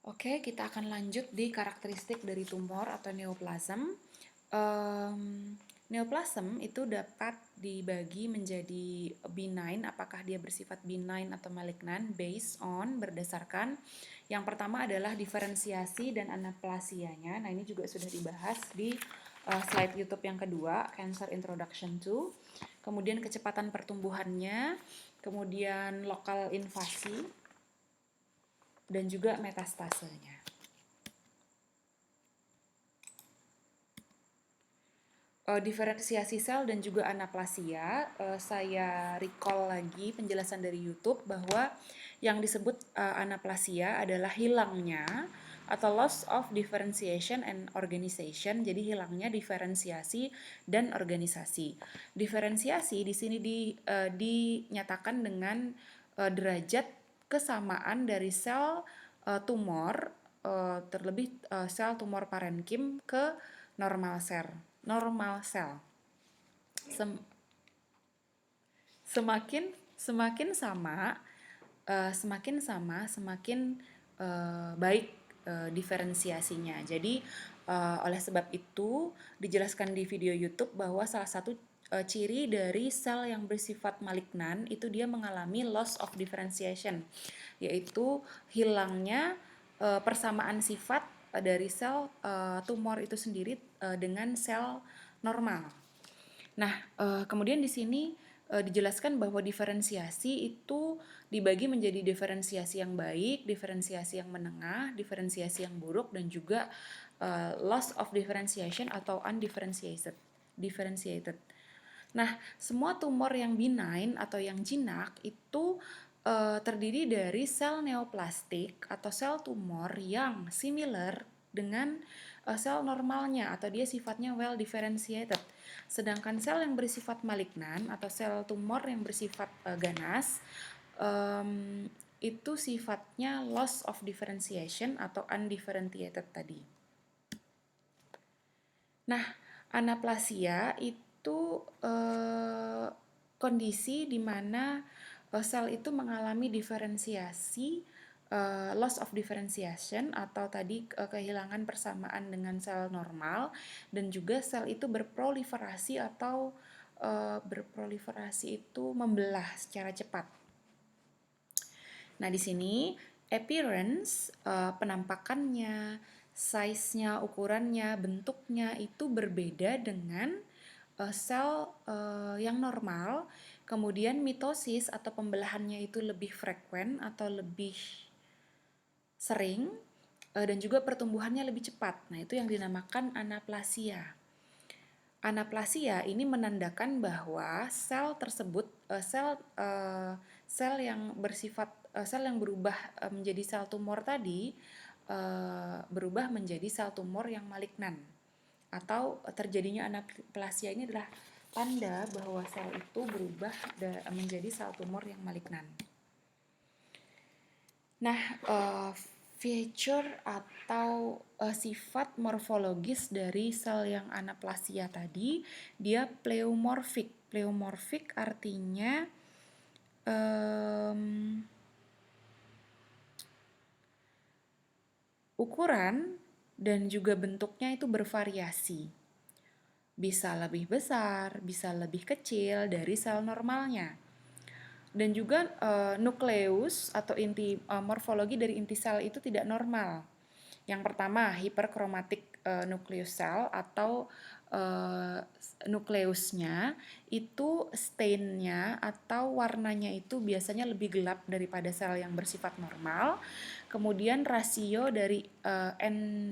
Oke, kita akan lanjut di karakteristik dari tumor atau neoplasm. Neoplasm itu dapat dibagi menjadi benign, apakah dia bersifat benign atau malignan, based on, berdasarkan. Yang pertama adalah diferensiasi dan anaplasianya. Nah, ini juga sudah dibahas di slide YouTube yang kedua, Cancer Introduction to. Kemudian kecepatan pertumbuhannya, kemudian lokal invasi, dan juga metastasenya. Diferensiasi sel dan juga anaplasia, saya recall lagi penjelasan dari YouTube bahwa yang disebut anaplasia adalah hilangnya atau loss of differentiation and organization. Jadi hilangnya diferensiasi dan organisasi. Diferensiasi di sini dinyatakan dengan derajat kesamaan dari sel tumor, terlebih sel tumor parenkim ke normal sel. Semakin semakin sama semakin baik diferensiasinya. Jadi oleh sebab itu dijelaskan di video YouTube bahwa salah satu ciri dari sel yang bersifat malignan itu dia mengalami loss of differentiation, yaitu hilangnya persamaan sifat dari sel tumor itu sendiri dengan sel normal. Nah, kemudian di sini dijelaskan bahwa diferensiasi itu dibagi menjadi diferensiasi yang baik, diferensiasi yang menengah, diferensiasi yang buruk, dan juga loss of differentiation atau undifferentiated. Differentiated. Nah, semua tumor yang benign atau yang jinak itu terdiri dari sel neoplastik atau sel tumor yang similar dengan sel normalnya atau dia sifatnya well differentiated. Sedangkan sel yang bersifat malignan atau sel tumor yang bersifat ganas itu sifatnya loss of differentiation atau undifferentiated tadi. Nah, anaplasia itu kondisi di mana sel itu mengalami diferensiasi, loss of differentiation atau tadi kehilangan persamaan dengan sel normal, dan juga sel itu berproliferasi atau berproliferasi itu membelah secara cepat. Nah, di sini appearance, penampakannya, size-nya, ukurannya, bentuknya itu berbeda dengan sel yang normal. Kemudian mitosis atau pembelahannya itu lebih frekuen atau lebih sering, dan juga pertumbuhannya lebih cepat. Nah, itu yang dinamakan anaplasia. Anaplasia ini menandakan bahwa sel tersebut sel yang bersifat sel yang berubah menjadi sel tumor tadi berubah menjadi sel tumor yang malignan, atau terjadinya anaplasia ini adalah tanda bahwa sel itu berubah menjadi sel tumor yang malignan. Nah, feature atau sifat morfologis dari sel yang anaplasia tadi, dia pleomorphic. Pleomorphic artinya ukuran dan juga bentuknya itu bervariasi. Bisa lebih besar, bisa lebih kecil dari sel normalnya. Dan juga nukleus atau inti morfologi dari inti sel itu tidak normal. Yang pertama, hiperkromatik nukleus sel atau nukleusnya itu stainnya atau warnanya itu biasanya lebih gelap daripada sel yang bersifat normal. Kemudian rasio dari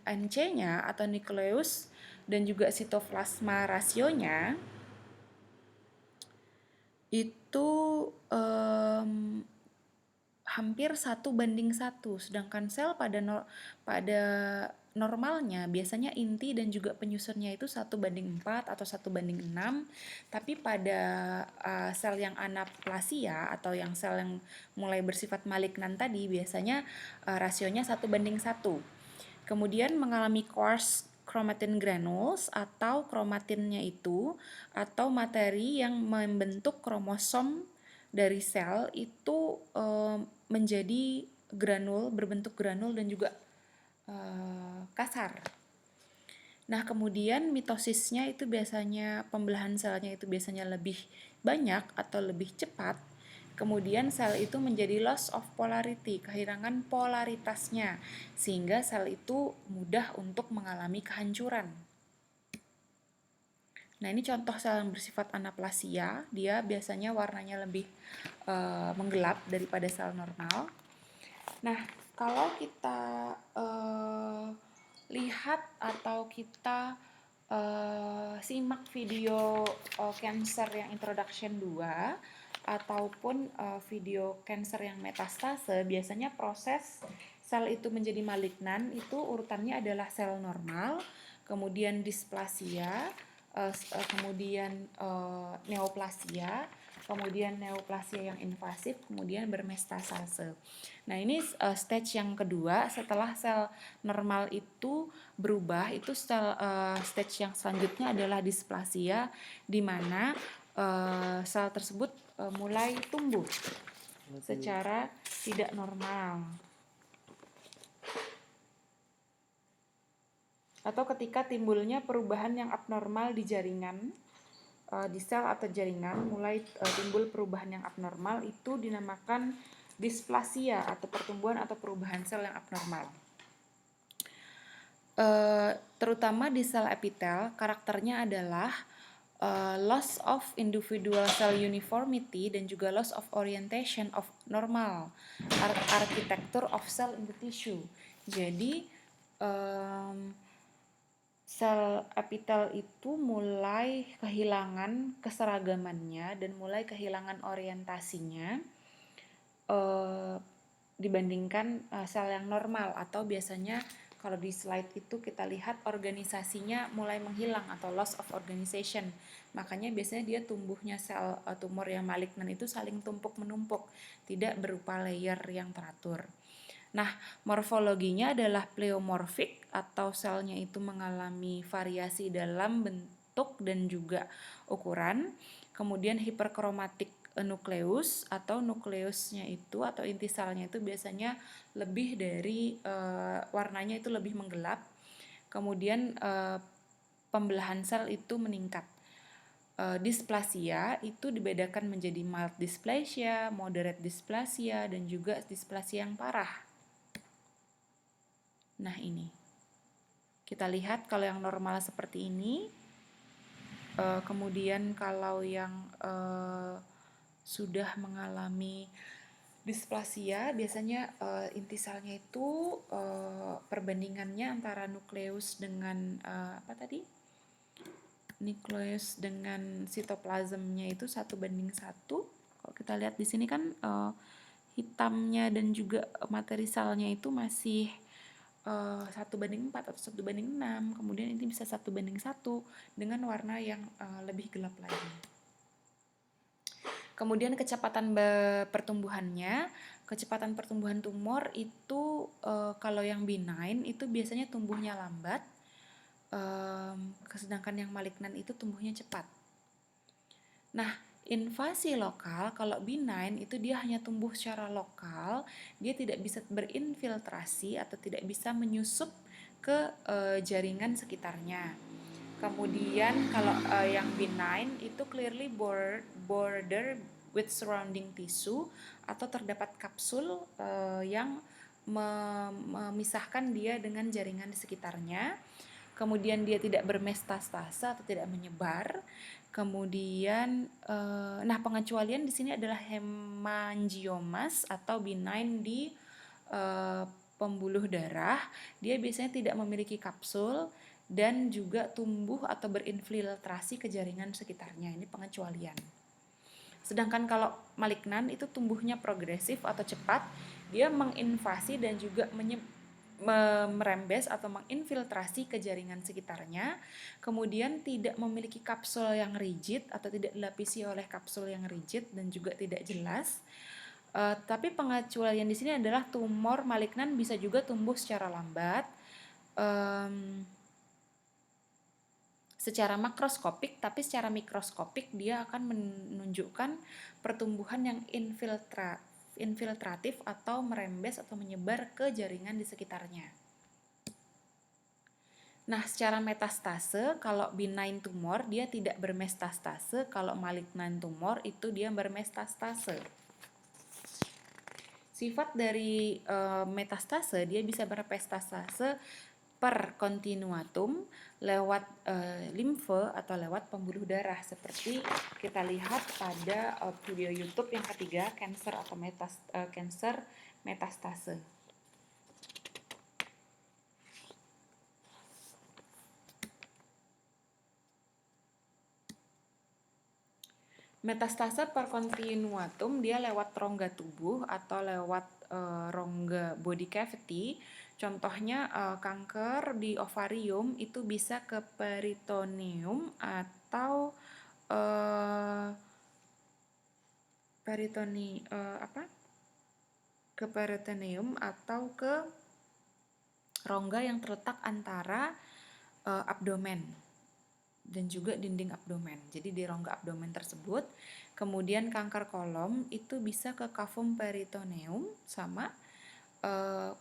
NC-nya atau nukleus dan juga sitoplasma rasionya itu hampir 1:1, sedangkan sel pada normalnya biasanya inti dan juga penyusunnya itu 1:4 atau 1:6, tapi pada sel yang anaplasia atau yang sel yang mulai bersifat malignan tadi biasanya rasionya 1:1. Kemudian mengalami coarse chromatin granules atau kromatinnya itu atau materi yang membentuk kromosom dari sel itu menjadi granul, berbentuk granul dan juga kasar. Nah, kemudian mitosisnya itu biasanya pembelahan selnya itu biasanya lebih banyak atau lebih cepat. Kemudian sel itu menjadi loss of polarity, kehilangan polaritasnya, sehingga sel itu mudah untuk mengalami kehancuran. Nah, ini contoh sel yang bersifat anaplasia, dia biasanya warnanya lebih menggelap daripada sel normal. Nah, kalau kita lihat atau kita simak video cancer yang introduction 2 ataupun video cancer yang metastase, biasanya proses sel itu menjadi malignan itu urutannya adalah sel normal, kemudian displasia, kemudian neoplasia, kemudian neoplasia yang invasif, kemudian bermetastase. Nah, ini stage yang kedua setelah sel normal itu berubah, itu stage yang selanjutnya adalah displasia, di mana sel tersebut mulai tumbuh secara tidak normal. Atau ketika timbulnya perubahan yang abnormal di jaringan, di sel atau jaringan mulai timbul perubahan yang abnormal, itu dinamakan displasia atau pertumbuhan atau perubahan sel yang abnormal. Terutama di sel epitel, karakternya adalah loss of individual cell uniformity dan juga loss of orientation of normal architecture of cell in the tissue. Jadi sel epitel itu mulai kehilangan keseragamannya dan mulai kehilangan orientasinya dibandingkan sel yang normal, atau biasanya kalau di slide itu kita lihat organisasinya mulai menghilang atau loss of organization. Makanya biasanya dia tumbuhnya sel tumor yang malignan itu saling tumpuk-menumpuk, tidak berupa layer yang teratur. Nah, morfologinya adalah pleomorphic atau selnya itu mengalami variasi dalam bentuk dan juga ukuran. Kemudian hiperkromatik nukleus atau nukleusnya itu atau inti selnya itu biasanya lebih dari warnanya itu lebih menggelap. Kemudian pembelahan sel itu meningkat. Displasia itu dibedakan menjadi mild dysplasia, moderate dysplasia, dan juga displasia yang parah. Nah, ini kita lihat kalau yang normal seperti ini, kemudian kalau yang sudah mengalami displasia biasanya inti selnya itu perbandingannya antara nukleus dengan nukleus dengan sitoplasmnya itu 1:1. Kalau kita lihat di sini kan hitamnya dan juga materi selnya itu masih 1:4 atau 1:6, kemudian ini bisa 1:1 dengan warna yang lebih gelap lagi. Kemudian kecepatan pertumbuhannya, kecepatan pertumbuhan tumor itu kalau yang benign itu biasanya tumbuhnya lambat, sedangkan yang malignan itu tumbuhnya cepat. Nah, invasi lokal, kalau benign itu dia hanya tumbuh secara lokal, dia tidak bisa berinfiltrasi atau tidak bisa menyusup ke jaringan sekitarnya. Kemudian kalau yang benign itu clearly border with surrounding tissue atau terdapat kapsul yang memisahkan dia dengan jaringan di sekitarnya. Kemudian dia tidak bermetastase atau tidak menyebar. Kemudian, nah pengecualian di sini adalah hemangiomas atau benign di pembuluh darah. Dia biasanya tidak memiliki kapsul dan juga tumbuh atau berinfiltrasi ke jaringan sekitarnya. Ini pengecualian. Sedangkan kalau malignan itu tumbuhnya progresif atau cepat, dia menginvasi dan juga merembes atau menginfiltrasi ke jaringan sekitarnya, kemudian tidak memiliki kapsul yang rigid atau tidak dilapisi oleh kapsul yang rigid dan juga tidak jelas. Tapi pengecualian di sini adalah tumor malignan bisa juga tumbuh secara lambat, secara makroskopik, tapi secara mikroskopik dia akan menunjukkan pertumbuhan yang infiltratif atau merembes atau menyebar ke jaringan di sekitarnya. Nah, secara metastase, kalau benign tumor dia tidak bermetastase, kalau malignant tumor itu dia bermetastase. Sifat dari metastase, dia bisa bermetastase per continuatum lewat limfe atau lewat pembuluh darah, seperti kita lihat pada video YouTube yang ketiga, cancer atau cancer metastase. Metastase per continuatum dia lewat rongga tubuh atau lewat rongga body cavity. Contohnya kanker di ovarium itu bisa ke peritoneum atau ke peritoneum atau ke rongga yang terletak antara abdomen dan juga dinding abdomen. Jadi di rongga abdomen tersebut, kemudian kanker kolom itu bisa ke cavum peritoneum sama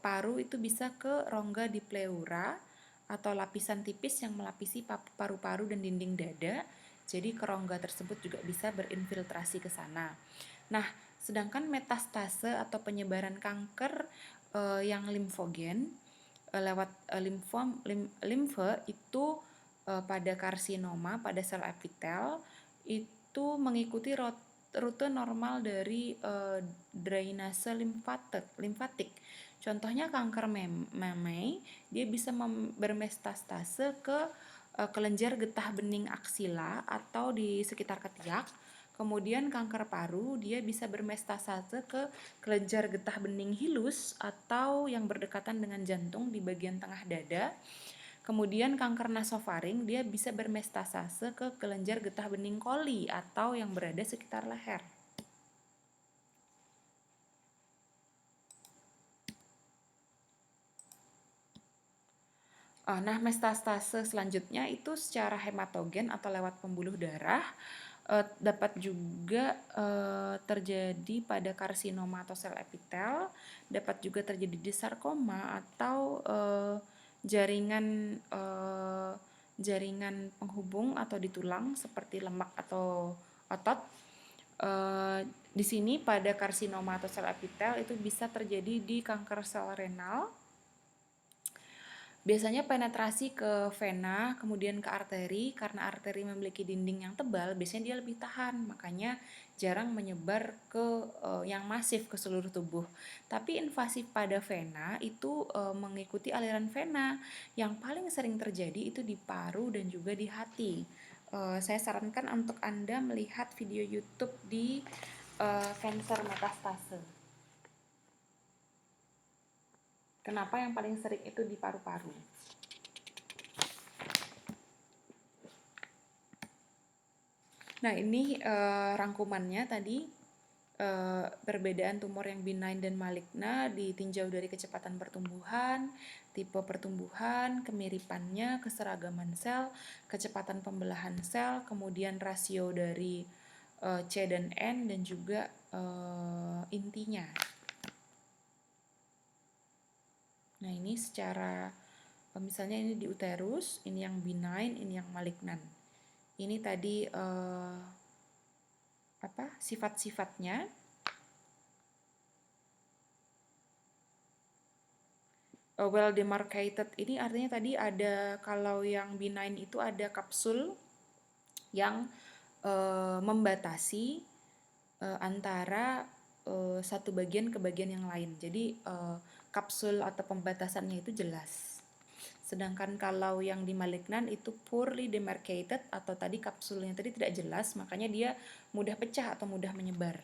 paru itu bisa ke rongga di pleura atau lapisan tipis yang melapisi paru-paru dan dinding dada. Jadi ke rongga tersebut juga bisa berinfiltrasi ke sana. Nah, sedangkan metastase atau penyebaran kanker yang limfogen lewat limfe itu pada karsinoma, pada sel epitel itu mengikuti rute normal dari drainase limfatik. Contohnya kanker meme, dia bisa bermetastase ke kelenjar getah bening aksila atau di sekitar ketiak. Kemudian kanker paru dia bisa bermetastase ke kelenjar getah bening hilus atau yang berdekatan dengan jantung di bagian tengah dada. Kemudian kanker nasofaring dia bisa bermetastase ke kelenjar getah bening koli atau yang berada sekitar leher. Nah, metastase selanjutnya itu secara hematogen atau lewat pembuluh darah dapat juga terjadi pada karsinoma atau sel epitel, dapat juga terjadi di sarkoma atau jaringan penghubung atau di tulang seperti lemak atau otot. Di sini pada karsinoma atau sel epitel itu bisa terjadi di kanker sel renal. Biasanya penetrasi ke vena, kemudian ke arteri, karena arteri memiliki dinding yang tebal, biasanya dia lebih tahan, makanya jarang menyebar ke yang masif ke seluruh tubuh. Tapi invasif pada vena itu mengikuti aliran vena. Yang paling sering terjadi itu di paru dan juga di hati. Saya sarankan untuk Anda melihat video YouTube di cancer metastase. Kenapa yang paling sering itu di paru-paru? Nah, ini rangkumannya tadi. Perbedaan tumor yang benign dan maligna ditinjau dari kecepatan pertumbuhan, tipe pertumbuhan, kemiripannya, keseragaman sel, kecepatan pembelahan sel, kemudian rasio dari C dan N, dan juga intinya. Nah, ini secara misalnya ini di uterus, ini yang benign, ini yang malignan. Ini tadi sifat-sifatnya. Well demarcated ini artinya tadi ada, kalau yang benign itu ada kapsul yang membatasi antara satu bagian ke bagian yang lain. Jadi kapsul atau pembatasannya itu jelas. Sedangkan kalau yang di malignan itu poorly demarcated atau tadi kapsulnya tadi tidak jelas, makanya dia mudah pecah atau mudah menyebar.